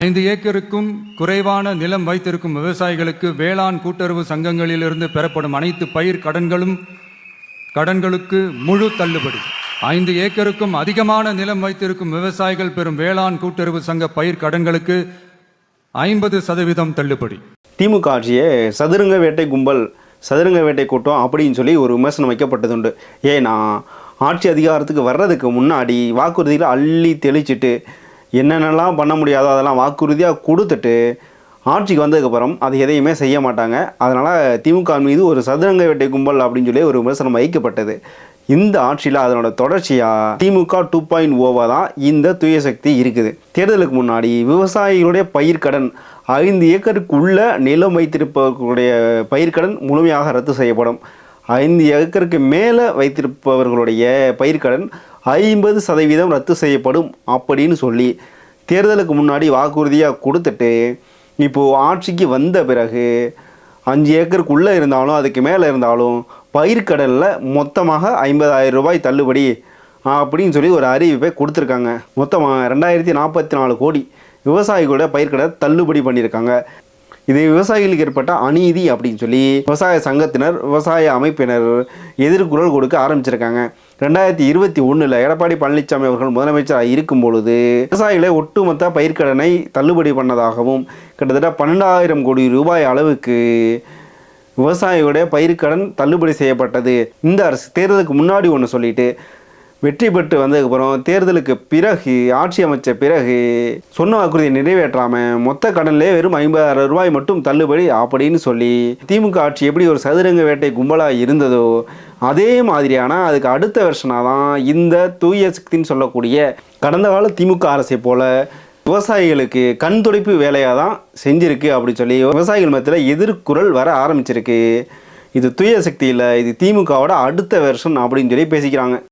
5 ஏக்கருக்கும் குறைவான நிலம் வைத்திருக்கும் விவசாயிகளுக்கு வேளாண் கூட்டுறவு சங்கங்களிலிருந்து பெறப்படும் அனைத்து பயிர் கடன்களுக்கு முழு தள்ளுபடி. 5 ஏக்கருக்கும் அதிகமான நிலம் வைத்திருக்கும் விவசாயிகள் பெறும் வேளாண் கூட்டுறவு சங்க பயிர் கடன்களுக்கு 50% தள்ளுபடி. திமுக ஆட்சியே சதுரங்க வேட்டை கும்பல், சதுரங்க வேட்டை கூட்டம் அப்படின்னு சொல்லி ஒரு விமர்சனம் வைக்கப்பட்டதுண்டு. ஏன்னா ஆட்சி அதிகாரத்துக்கு வர்றதுக்கு முன்னாடி வாக்குறுதிகளை அள்ளி தெளிச்சிட்டு என்னென்னலாம் பண்ண முடியாதோ அதெல்லாம் வாக்குறுதியாக கொடுத்துட்டு ஆட்சிக்கு வந்ததுக்கப்புறம் அது எதையுமே செய்ய மாட்டாங்க. அதனால் திமுக மீது ஒரு சதுரங்க வேட்டை கும்பல் அப்படின்னு சொல்லி ஒரு விமர்சனம் வைக்கப்பட்டது. இந்த ஆட்சியில் அதனோட தொடர்ச்சியாக திமுக 2.0 தான் இந்த தூய சக்தி இருக்குது. தேர்தலுக்கு முன்னாடி விவசாயிகளுடைய பயிர்க்கடன் 5 ஏக்கருக்குள்ள நிலம் வைத்திருப்பவர்களுடைய பயிர்க்கடன் முழுமையாக ரத்து செய்யப்படும். 5 ஏக்கருக்கு மேலே வைத்திருப்பவர்களுடைய பயிர்க்கடன் 50% ரத்து செய்யப்படும் அப்படின்னு சொல்லி தேர்தலுக்கு முன்னாடி வாக்குறுதியாக கொடுத்துட்டு இப்போது ஆட்சிக்கு வந்த பிறகு 5 ஏக்கருக்குள்ளே இருந்தாலும் அதுக்கு மேலே இருந்தாலும் பயிர்க்கடனில் மொத்தமாக 50,000 ரூபாய் தள்ளுபடி அப்படின்னு சொல்லி ஒரு அறிவிப்பை கொடுத்துருக்காங்க. மொத்தமாக 2044 கோடி விவசாயிகளோட பயிர்க்கடன் தள்ளுபடி பண்ணியிருக்காங்க. இது விவசாயிகளுக்கு ஏற்பட்ட அநீதி அப்படின்னு சொல்லி விவசாய சங்கத்தினர், விவசாய அமைப்பினர் எதிர்குரல் கொடுக்க ஆரம்பிச்சிருக்காங்க. 2021 எடப்பாடி பழனிசாமி அவர்கள் முதலமைச்சராக இருக்கும் பொழுது விவசாயிகளை ஒட்டுமொத்த பயிர்க்கடனை தள்ளுபடி பண்ணதாகவும் கிட்டத்தட்ட 12,000 கோடி ரூபாய் அளவுக்கு விவசாயிகளுடைய பயிர்க்கடன் தள்ளுபடி செய்யப்பட்டது. இந்த அரசு தேர்தலுக்கு முன்னாடி ஒன்று சொல்லிட்டு வெற்றி பெற்று வந்ததுக்கப்புறம் தேர்தலுக்கு பிறகு ஆட்சி அமைச்ச பிறகு சொன்ன வாக்குறுதியை நிறைவேற்றாமல் மொத்த கடனிலே வெறும் 50,000 ரூபாய் மட்டும் தள்ளுபடி அப்படின்னு சொல்லி திமுக ஆட்சி எப்படி ஒரு சதுரங்க வேட்டை கும்பலாக இருந்ததோ அதே மாதிரியான அதுக்கு அடுத்த வெர்ஷனாக தான் இந்த தூய சக்தின்னு சொல்லக்கூடிய கடந்த கால திமுக அரசை போல விவசாயிகளுக்கு கண் துடைப்பு வேலையாக தான் செஞ்சிருக்கு அப்படின்னு சொல்லி விவசாயிகள் மத்தியில் எதிர்குரல் வர ஆரம்பிச்சிருக்கு. இது தூய சக்தி இல்லை, இது திமுகவோட அடுத்த வெர்ஷன் அப்படின்னு சொல்லி பேசிக்கிறாங்க.